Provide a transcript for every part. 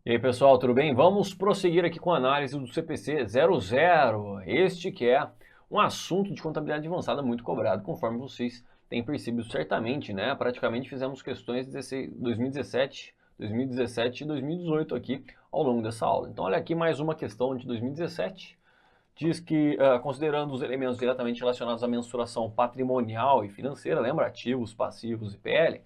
E aí pessoal, tudo bem? Vamos prosseguir aqui com a análise do CPC 00, este que é um assunto de contabilidade avançada muito cobrado, conforme vocês têm percebido certamente, né? Praticamente fizemos questões de 2017, 2017 e 2018 aqui ao longo dessa aula. Então olha aqui mais uma questão de 2017, diz que considerando os elementos diretamente relacionados à mensuração patrimonial e financeira, lembra? Ativos, passivos e PL,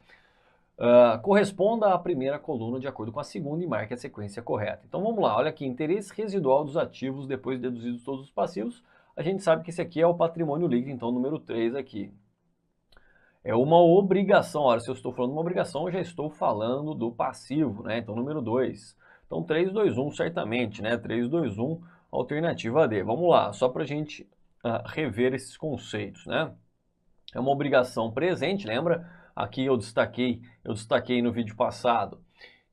corresponda à primeira coluna de acordo com a segunda e marque a sequência correta. Então vamos lá, olha aqui, interesse residual dos ativos depois de deduzidos todos os passivos. A gente sabe que esse aqui é o patrimônio líquido, então número 3 aqui. É uma obrigação, olha, se eu estou falando de uma obrigação, eu já estou falando do passivo, né? Então número 2. Então 3, 2, 1 certamente, né? 3, 2, 1, alternativa D. Vamos lá, só para a gente rever esses conceitos, né? É uma obrigação presente, lembra? Aqui eu destaquei no vídeo passado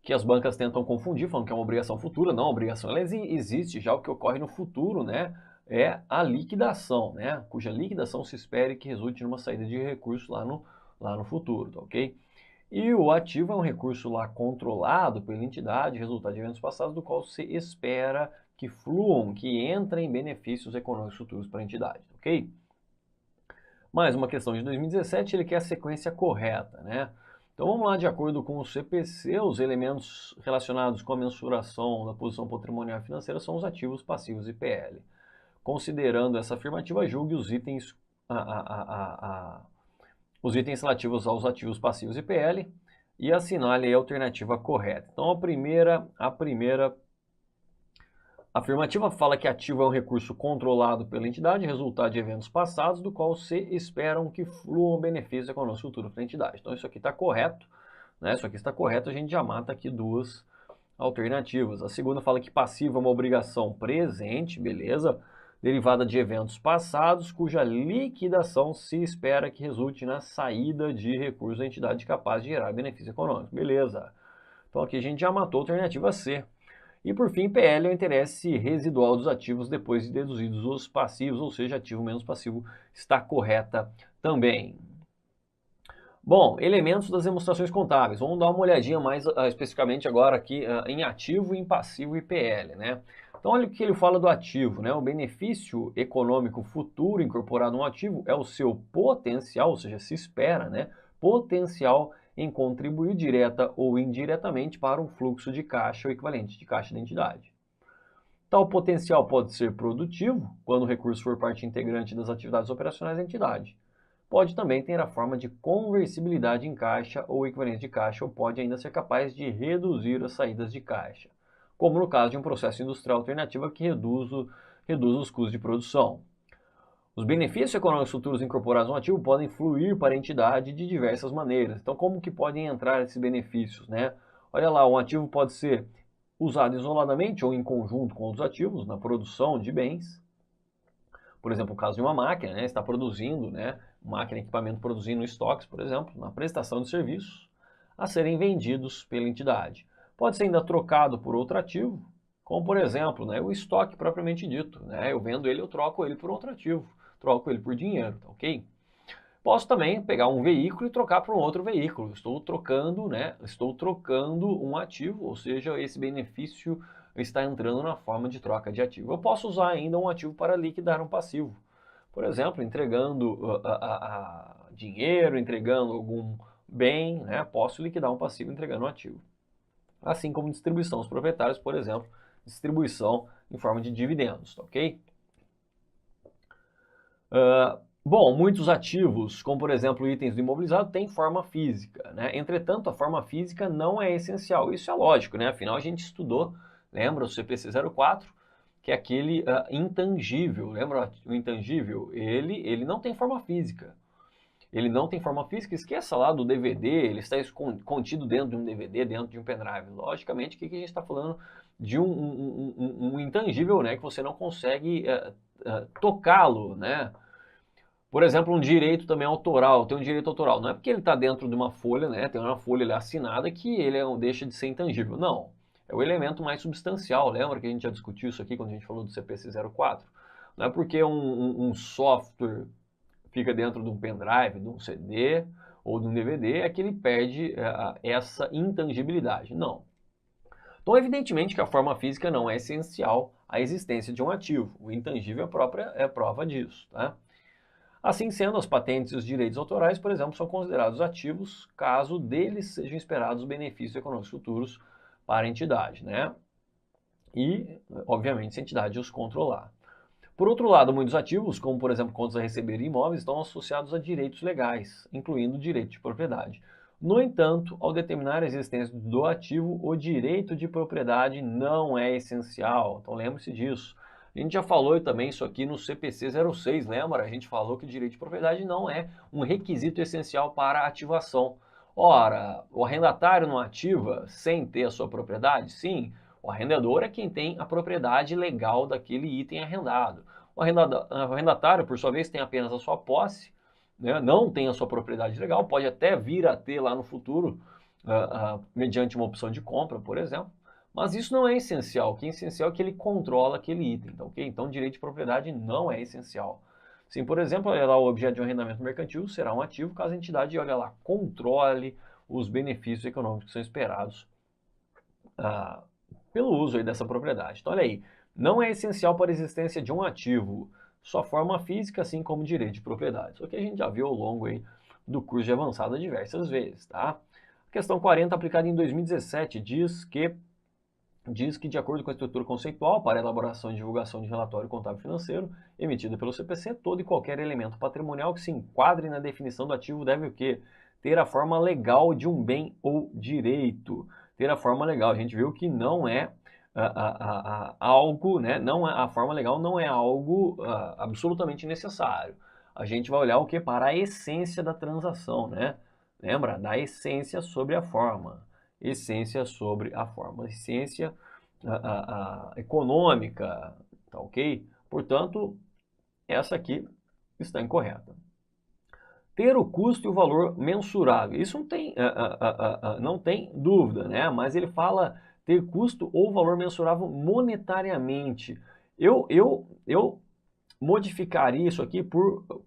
que as bancas tentam confundir, falando que é uma obrigação futura. Não, a obrigação ela existe já, o que ocorre no futuro, né? É a liquidação, né? Cuja liquidação se espere que resulte numa saída de recurso lá no futuro, tá ok? E o ativo é um recurso lá controlado pela entidade, resultado de eventos passados, do qual se espera que fluam, que entrem benefícios econômicos futuros para a entidade, ok? Mais uma questão de 2017, ele quer a sequência correta, né? Então vamos lá, de acordo com o CPC, os elementos relacionados com a mensuração da posição patrimonial e financeira são os ativos, passivos e PL. Considerando essa afirmativa, julgue os itens relativos aos ativos, passivos e PL e assinale a alternativa correta. Então a primeira a afirmativa fala que ativo é um recurso controlado pela entidade, resultado de eventos passados, do qual se esperam que fluam benefícios econômicos futuros para a entidade. Então isso aqui está correto, né? Isso aqui está correto, a gente já mata aqui duas alternativas. A segunda fala que passivo é uma obrigação presente, beleza? Derivada de eventos passados, cuja liquidação se espera que resulte na saída de recursos da entidade capaz de gerar benefício econômico, beleza? Então aqui a gente já matou a alternativa C. E por fim, PL é o interesse residual dos ativos depois de deduzidos os passivos, ou seja, ativo menos passivo está correta também. Bom, elementos das demonstrações contábeis. Vamos dar uma olhadinha mais especificamente agora aqui em ativo, em passivo e PL, né? Então olha o que ele fala do ativo, né? O benefício econômico futuro incorporado no ativo é o seu potencial, ou seja, se espera, né? Potencial em contribuir direta ou indiretamente para um fluxo de caixa ou equivalente de caixa da entidade. Tal potencial pode ser produtivo, quando o recurso for parte integrante das atividades operacionais da entidade. Pode também ter a forma de conversibilidade em caixa ou equivalente de caixa, ou pode ainda ser capaz de reduzir as saídas de caixa, como no caso de um processo industrial alternativo que reduz os custos de produção. Os benefícios econômicos futuros incorporados no ativo podem fluir para a entidade de diversas maneiras. Então, como que podem entrar esses benefícios, né? Olha lá, um ativo pode ser usado isoladamente ou em conjunto com outros ativos na produção de bens. Por exemplo, o caso de uma máquina, né? Está produzindo, né? Máquina e equipamento produzindo estoques, por exemplo, na prestação de serviços a serem vendidos pela entidade. Pode ser ainda trocado por outro ativo, como por exemplo, né, o estoque propriamente dito, né? Eu vendo ele, eu troco ele por outro ativo, troco ele por dinheiro, tá ok? Posso também pegar um veículo e trocar por um outro veículo. Estou trocando, né? Estou trocando um ativo, ou seja, esse benefício está entrando na forma de troca de ativo. Eu posso usar ainda um ativo para liquidar um passivo. Por exemplo, entregando dinheiro, entregando algum bem, né? Posso liquidar um passivo entregando um ativo. Assim como distribuição aos proprietários, por exemplo, distribuição em forma de dividendos, tá ok? Bom, muitos ativos, como por exemplo itens do imobilizado, têm forma física, né? Entretanto, a forma física não é essencial. Isso é lógico, né? Afinal, a gente estudou, lembra o CPC 04, que é aquele intangível. Lembra o intangível? Ele não tem forma física. Ele não tem forma física, esqueça lá do DVD, ele está contido dentro de um DVD, dentro de um pendrive. Logicamente, o que a gente está falando de um intangível, né? Que você não consegue tocá-lo, né? Por exemplo, um direito também autoral, tem um direito autoral. Não é porque ele está dentro de uma folha, né? Tem uma folha ali assinada que ele deixa de ser intangível. Não. É o elemento mais substancial. Lembra que a gente já discutiu isso aqui quando a gente falou do CPC 04? Não é porque um software fica dentro de um pendrive, de um CD ou de um DVD, é que ele perde essa intangibilidade. Não. Então, evidentemente que a forma física não é essencial à existência de um ativo. O intangível é prova disso, tá? Assim sendo, as patentes e os direitos autorais, por exemplo, são considerados ativos caso deles sejam esperados benefícios econômicos futuros para a entidade, né? E, obviamente, se a entidade os controlar. Por outro lado, muitos ativos, como por exemplo contas a receber e imóveis, estão associados a direitos legais, incluindo o direito de propriedade. No entanto, ao determinar a existência do ativo, o direito de propriedade não é essencial. Então lembre-se disso. A gente já falou também isso aqui no CPC 06, lembra? A gente falou que o direito de propriedade não é um requisito essencial para a ativação. Ora, o arrendatário não ativa sem ter a sua propriedade? Sim, o arrendador é quem tem a propriedade legal daquele item arrendado. O arrendatário, por sua vez, tem apenas a sua posse, né? Não tem a sua propriedade legal, pode até vir a ter lá no futuro, mediante uma opção de compra, por exemplo. Mas isso não é essencial. O que é essencial é que ele controla aquele item. Então, okay? Então, o direito de propriedade não é essencial. Sim, por exemplo, olha lá, o objeto de um arrendamento mercantil será um ativo caso a entidade, olha lá, controle os benefícios econômicos que são esperados pelo uso aí dessa propriedade. Então, olha aí, não é essencial para a existência de um ativo, sua forma física, assim como direito de propriedade. Isso aqui a gente já viu ao longo aí do curso de avançada diversas vezes, tá? A questão 40, aplicada em 2017, diz que, de acordo com a estrutura conceitual para elaboração e divulgação de relatório contábil financeiro emitido pelo CPC, todo e qualquer elemento patrimonial que se enquadre na definição do ativo deve o quê? Ter a forma legal de um bem ou direito. Ter a forma legal. A gente viu que não é algo, né? Não é, a forma legal não é algo absolutamente necessário. A gente vai olhar o que? Para a essência da transação, né? Lembra? Da essência sobre a forma. Essência sobre a forma. Essência econômica, tá ok? Portanto, essa aqui está incorreta. Ter o custo e o valor mensurável. Isso não tem dúvida, né? Mas ele fala ter custo ou valor mensurável monetariamente. Eu modificaria isso aqui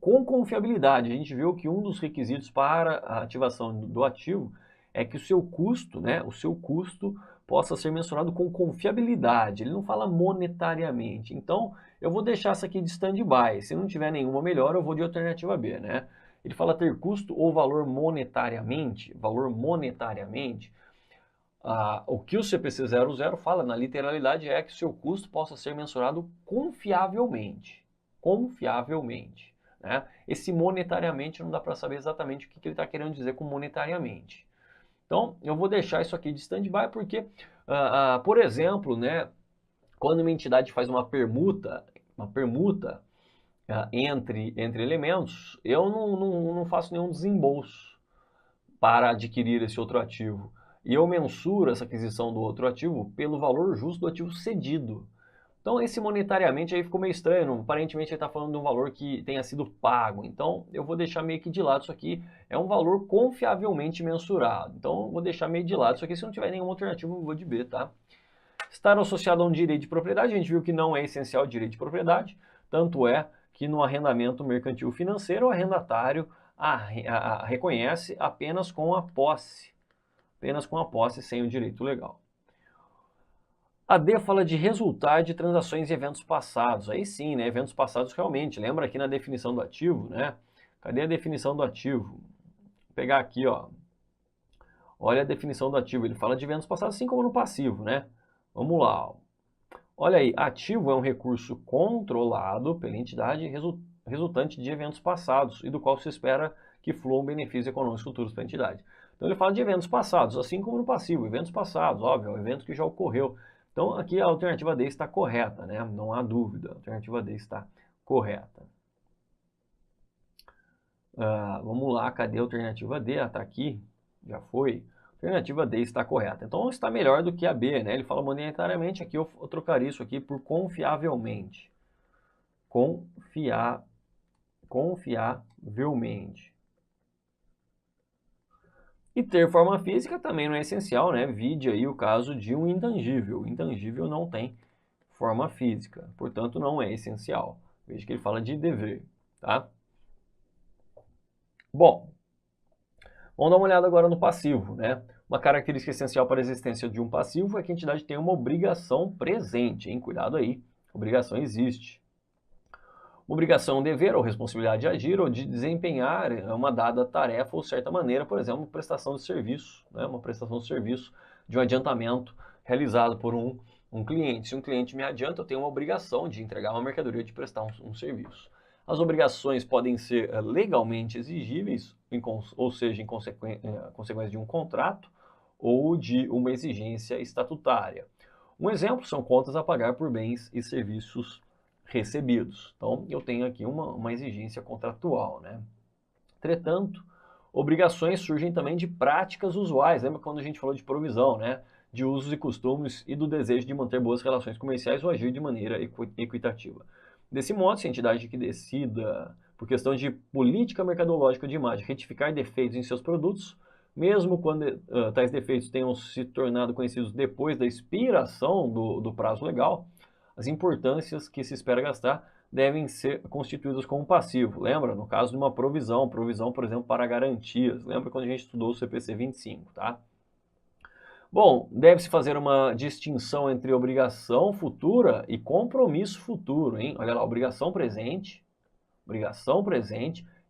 com confiabilidade. A gente viu que um dos requisitos para a ativação do ativo é que o seu custo, né? O seu custo possa ser mensurado com confiabilidade. Ele não fala monetariamente. Então, eu vou deixar isso aqui de stand-by. Se não tiver nenhuma melhor, eu vou de alternativa B, né? Ele fala ter custo ou valor monetariamente. O que o CPC 00 fala na literalidade é que o seu custo possa ser mensurado confiavelmente. Confiavelmente. Né? Esse monetariamente não dá para saber exatamente o que ele está querendo dizer com monetariamente. Então, eu vou deixar isso aqui de stand-by porque, por exemplo, né, quando uma entidade faz uma permuta entre elementos, eu não faço nenhum desembolso para adquirir esse outro ativo. E eu mensuro essa aquisição do outro ativo pelo valor justo do ativo cedido. Então, esse monetariamente aí ficou meio estranho. Aparentemente, ele está falando de um valor que tenha sido pago. Então, eu vou deixar meio que de lado isso aqui. É um valor confiavelmente mensurado. Então, eu vou deixar meio de lado isso aqui. Se não tiver nenhuma alternativa, eu vou de B, tá? Estar associado a um direito de propriedade, a gente viu que não é essencial o direito de propriedade. Tanto é que no arrendamento mercantil financeiro, o arrendatário reconhece apenas com a posse. Apenas com a posse, sem o direito legal. A D fala de resultado de transações e eventos passados. Aí sim, né? Eventos passados realmente. Lembra aqui na definição do ativo, né? Cadê a definição do ativo? Vou pegar aqui, ó. Olha a definição do ativo. Ele fala de eventos passados, assim como no passivo, né? Vamos lá. Olha aí, ativo é um recurso controlado pela entidade resultante de eventos passados e do qual se espera que fluam benefícios econômicos futuros para a entidade. Então ele fala de eventos passados, assim como no passivo, eventos passados, óbvio, é um evento que já ocorreu. Então aqui a alternativa D está correta, né? Não há dúvida, a alternativa D está correta. Vamos lá, cadê a alternativa D? Está aqui, já foi. A alternativa D está correta. Então está melhor do que a B, né? Ele fala monetariamente, aqui eu trocaria isso aqui por confiavelmente. Confiavelmente. E ter forma física também não é essencial, né? Vide aí o caso de um intangível. O intangível não tem forma física, portanto não é essencial. Veja que ele fala de dever, tá? Bom, vamos dar uma olhada agora no passivo, né? Uma característica essencial para a existência de um passivo é que a entidade tem uma obrigação presente, hein? Cuidado aí, obrigação existe. Uma obrigação é um dever ou responsabilidade de agir ou de desempenhar uma dada tarefa ou certa maneira, por exemplo, prestação de serviço, né? Uma prestação de serviço de um adiantamento realizado por um cliente. Se um cliente me adianta, eu tenho uma obrigação de entregar uma mercadoria, de prestar um serviço. As obrigações podem ser legalmente exigíveis, ou seja, em consequência de um contrato ou de uma exigência estatutária. Um exemplo são contas a pagar por bens e serviços recebidos. Então, eu tenho aqui uma exigência contratual, né? Entretanto, obrigações surgem também de práticas usuais. Lembra quando a gente falou de provisão, né? De usos e costumes e do desejo de manter boas relações comerciais ou agir de maneira equitativa. Desse modo, se a entidade que decida, por questão de política mercadológica de imagem, retificar defeitos em seus produtos, mesmo quando tais defeitos tenham se tornado conhecidos depois da expiração do prazo legal, as importâncias que se espera gastar devem ser constituídas como passivo. Lembra? No caso de uma provisão, por exemplo, para garantias. Lembra quando a gente estudou o CPC 25, tá? Bom, deve-se fazer uma distinção entre obrigação futura e compromisso futuro, hein? Olha lá, obrigação presente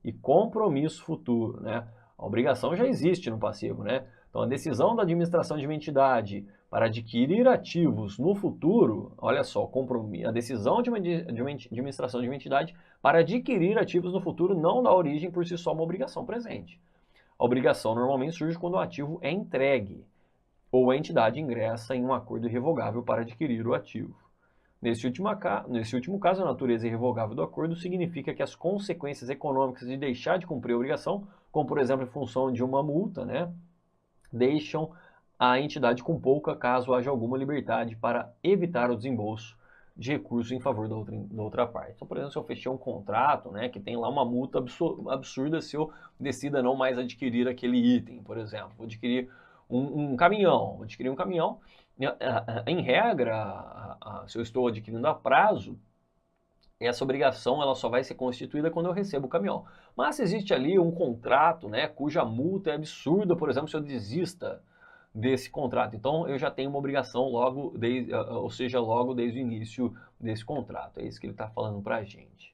e compromisso futuro, né? A obrigação já existe no passivo, né? Então, a decisão da administração de uma entidade para adquirir ativos no futuro, olha só, a decisão de uma administração de uma entidade para adquirir ativos no futuro não dá origem por si só a uma obrigação presente. A obrigação normalmente surge quando o ativo é entregue ou a entidade ingressa em um acordo irrevogável para adquirir o ativo. Nesse último caso, a natureza irrevogável do acordo significa que as consequências econômicas de deixar de cumprir a obrigação, como por exemplo em função de uma multa, né, deixam a entidade com pouca caso haja alguma liberdade para evitar o desembolso de recursos em favor da outra parte. Então, por exemplo, se eu fechei um contrato, né, que tem lá uma multa absurda se eu decida não mais adquirir aquele item, por exemplo, vou adquirir um caminhão, em regra, se eu estou adquirindo a prazo, essa obrigação ela só vai ser constituída quando eu recebo o caminhão. Mas se existe ali um contrato, né, cuja multa é absurda, por exemplo, se eu desista desse contrato, então eu já tenho uma obrigação logo desde o início desse contrato. É isso que ele está falando para a gente.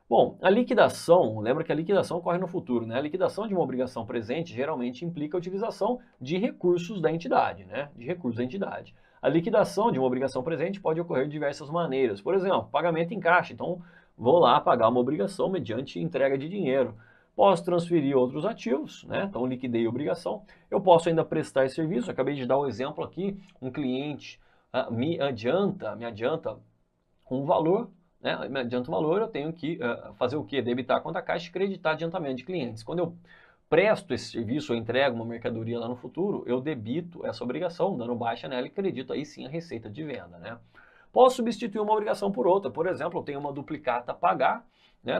Bom, a liquidação, lembra que a liquidação ocorre no futuro, né? A liquidação de uma obrigação presente geralmente implica a utilização de recursos da entidade, né? A liquidação de uma obrigação presente pode ocorrer de diversas maneiras. Por exemplo, pagamento em caixa. Então, vou lá pagar uma obrigação mediante entrega de dinheiro. Posso transferir outros ativos, né? Então, liquidei a obrigação. Eu posso ainda prestar serviço. Acabei de dar um exemplo aqui. Um cliente me adianta um valor, né? Me adianta um valor, eu tenho que fazer o quê? Debitar a conta caixa e creditar adiantamento de clientes. Quando eu presto esse serviço ou entrego uma mercadoria lá no futuro, eu debito essa obrigação, dando baixa nela e credito aí sim a receita de venda, né? Posso substituir uma obrigação por outra. Por exemplo, eu tenho uma duplicata a pagar, né?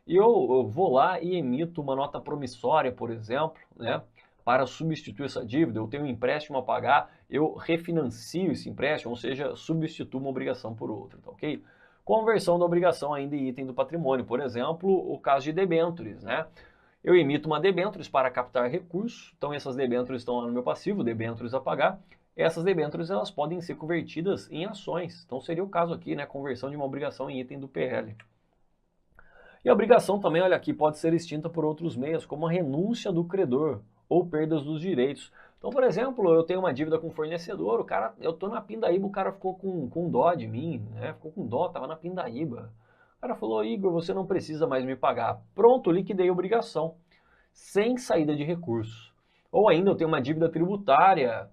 E eu vou lá e emito uma nota promissória, por exemplo, né? Para substituir essa dívida, eu tenho um empréstimo a pagar, eu refinancio esse empréstimo, ou seja, substituo uma obrigação por outra, tá ok? Conversão da obrigação ainda em item do patrimônio, por exemplo, o caso de debêntures, né? Eu emito uma debêntures para captar recursos, então essas debêntures estão lá no meu passivo, debêntures a pagar. Essas debêntures elas podem ser convertidas em ações, então seria o caso aqui, né? Conversão de uma obrigação em item do PL. E a obrigação também, olha aqui, pode ser extinta por outros meios, como a renúncia do credor ou perdas dos direitos. Então, por exemplo, eu tenho uma dívida com o fornecedor, eu estou na pindaíba, o cara ficou com dó de mim, né? Ficou com dó, estava na pindaíba. O cara falou, Igor, você não precisa mais me pagar. Pronto, liquidei a obrigação, sem saída de recursos. Ou ainda eu tenho uma dívida tributária,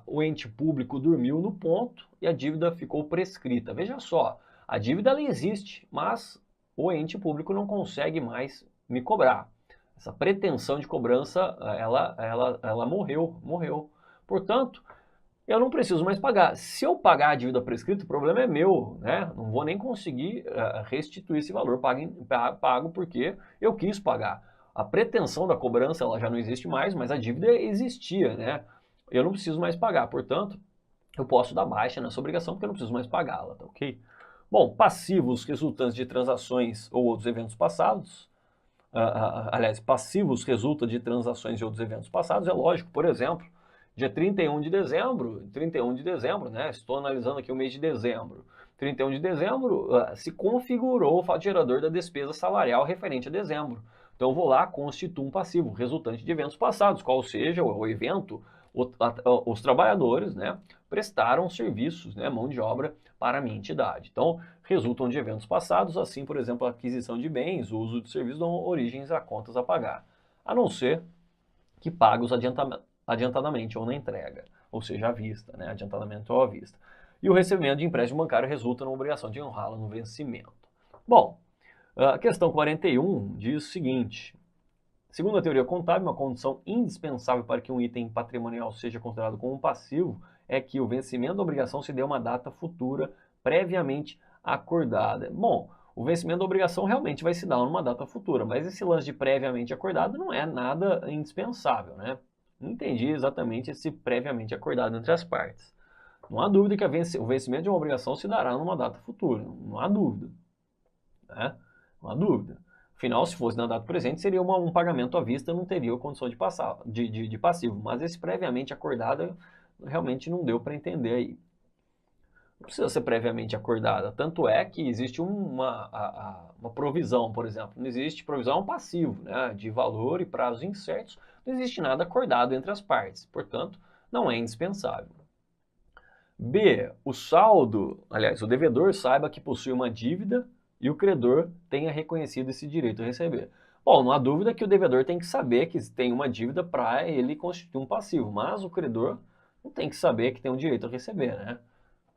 o ente público dormiu no ponto e a dívida ficou prescrita. Veja só, a dívida ela existe, mas o ente público não consegue mais me cobrar. Essa pretensão de cobrança, ela morreu. Portanto, eu não preciso mais pagar. Se eu pagar a dívida prescrita, o problema é meu, né? Não vou nem conseguir restituir esse valor pago porque eu quis pagar. A pretensão da cobrança ela já não existe mais, mas a dívida existia, né? Eu não preciso mais pagar, portanto, eu posso dar baixa nessa obrigação porque eu não preciso mais pagá-la, tá ok? Bom, passivos resultantes de transações ou outros eventos passados. aliás, passivos resulta de transações de outros eventos passados, é lógico, por exemplo, dia 31 de dezembro, né, estou analisando aqui o mês de dezembro, 31 de dezembro se configurou o fato gerador da despesa salarial referente a dezembro. Então eu vou lá, constituo um passivo resultante de eventos passados, qual seja o evento, os trabalhadores, né, prestaram serviços, né, mão de obra para a minha entidade. Então, resultam de eventos passados, assim, por exemplo, a aquisição de bens, o uso de serviços dão origens a contas a pagar, a não ser que pagos adiantadamente ou na entrega, ou seja, à vista, né, adiantadamente ou à vista. E o recebimento de empréstimo bancário resulta na obrigação de honrá-lo no vencimento. Bom, a questão 41 diz o seguinte: segundo a teoria contábil, uma condição indispensável para que um item patrimonial seja considerado como um passivo é que o vencimento da obrigação se dê a uma data futura previamente acordada. Bom, o vencimento da obrigação realmente vai se dar numa data futura, mas esse lance de previamente acordado não é nada indispensável, né? Não entendi exatamente esse previamente acordado entre as partes. Não há dúvida que o vencimento de uma obrigação se dará numa data futura, não há dúvida, né? Não há dúvida. Afinal, se fosse na data presente, seria um pagamento à vista, não teria a condição de passivo. Mas esse previamente acordado realmente não deu para entender aí. Não precisa ser previamente acordada. Tanto é que existe uma provisão, por exemplo. Não existe provisão passivo, né, de valor e prazos incertos. Não existe nada acordado entre as partes. Portanto, não é indispensável. B. O saldo, aliás, o devedor saiba que possui uma dívida e o credor tenha reconhecido esse direito a receber. Bom, não há dúvida que o devedor tem que saber que tem uma dívida para ele constituir um passivo, mas o credor não tem que saber que tem um direito a receber, né?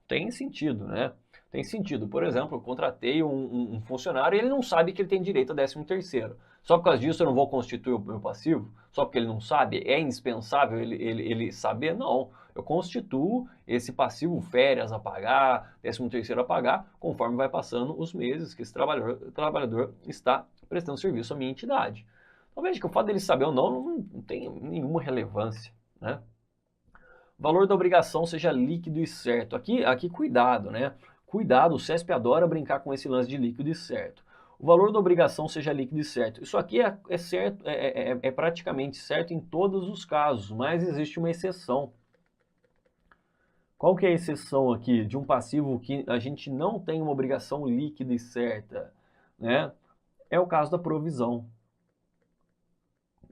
Tem sentido, né? Tem sentido. Por exemplo, eu contratei um funcionário e ele não sabe que ele tem direito a 13º. Só por causa disso eu não vou constituir o meu passivo? Só porque ele não sabe? É indispensável ele saber? Não. Eu constituo esse passivo, férias a pagar, 13º a pagar, conforme vai passando os meses que esse trabalhador está prestando serviço à minha entidade. Então veja que o fato dele saber ou não tem nenhuma relevância, né? Valor da obrigação seja líquido e certo. Aqui cuidado, né? Cuidado, o CESP adora brincar com esse lance de líquido e certo. O valor da obrigação seja líquido e certo. Isso aqui é certo, é praticamente certo em todos os casos, mas existe uma exceção. Qual que é a exceção aqui de um passivo que a gente não tem uma obrigação líquida e certa, né? É o caso da provisão.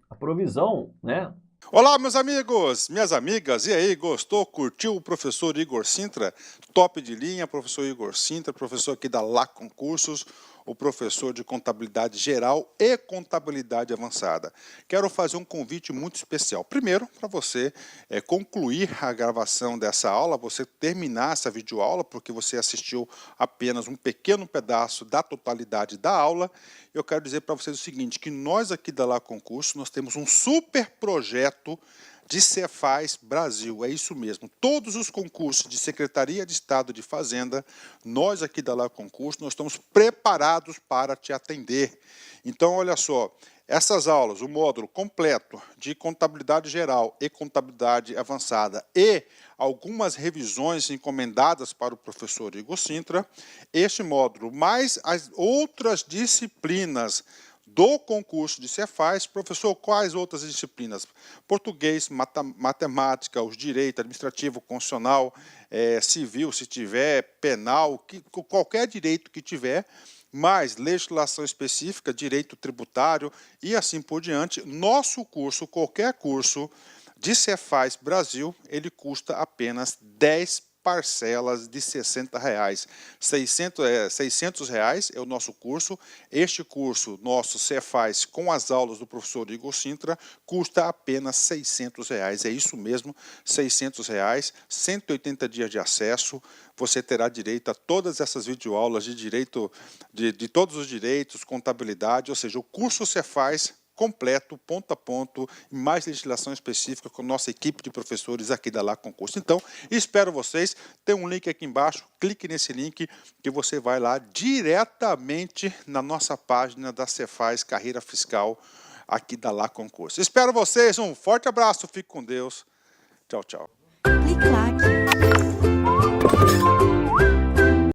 A provisão, né? Olá, meus amigos, minhas amigas, e aí, gostou, curtiu o professor Igor Sintra? Top de linha, professor Igor Sintra, professor aqui da LA Concursos, o professor de contabilidade geral e contabilidade avançada. Quero fazer um convite muito especial. Primeiro, para você concluir a gravação dessa aula, você terminar essa videoaula, porque você assistiu apenas um pequeno pedaço da totalidade da aula. Eu quero dizer para vocês o seguinte, que nós aqui da LA Concursos, nós temos um super projeto de Cefaz Brasil, é isso mesmo. Todos os concursos de Secretaria de Estado de Fazenda, nós aqui da LA Concurso, nós estamos preparados para te atender. Então, olha só, essas aulas, o módulo completo de contabilidade geral e contabilidade avançada e algumas revisões encomendadas para o professor Igor Sintra, este módulo, mais as outras disciplinas do concurso de Cefaz. Professor, quais outras disciplinas? Português, matemática, os direito administrativo, constitucional, civil, se tiver, penal, qualquer direito que tiver, mais legislação específica, direito tributário e assim por diante. Nosso curso, qualquer curso de Cefaz Brasil, ele custa apenas 10 parcelas de R$60. 600 reais é o nosso curso. Este curso, nosso Cefaz, com as aulas do professor Igor Sintra, custa apenas R$600. É isso mesmo, R$600, 180 dias de acesso. Você terá direito a todas essas videoaulas de direito, de todos os direitos, contabilidade, ou seja, o curso Cefaz completo, ponto a ponto, e mais legislação específica com nossa equipe de professores aqui da LA Concurso. Então, espero vocês. Tem um link aqui embaixo, clique nesse link que você vai lá diretamente na nossa página da Cefaz Carreira Fiscal aqui da LA Concurso. Espero vocês, um forte abraço, fique com Deus. Tchau, tchau. Clique lá.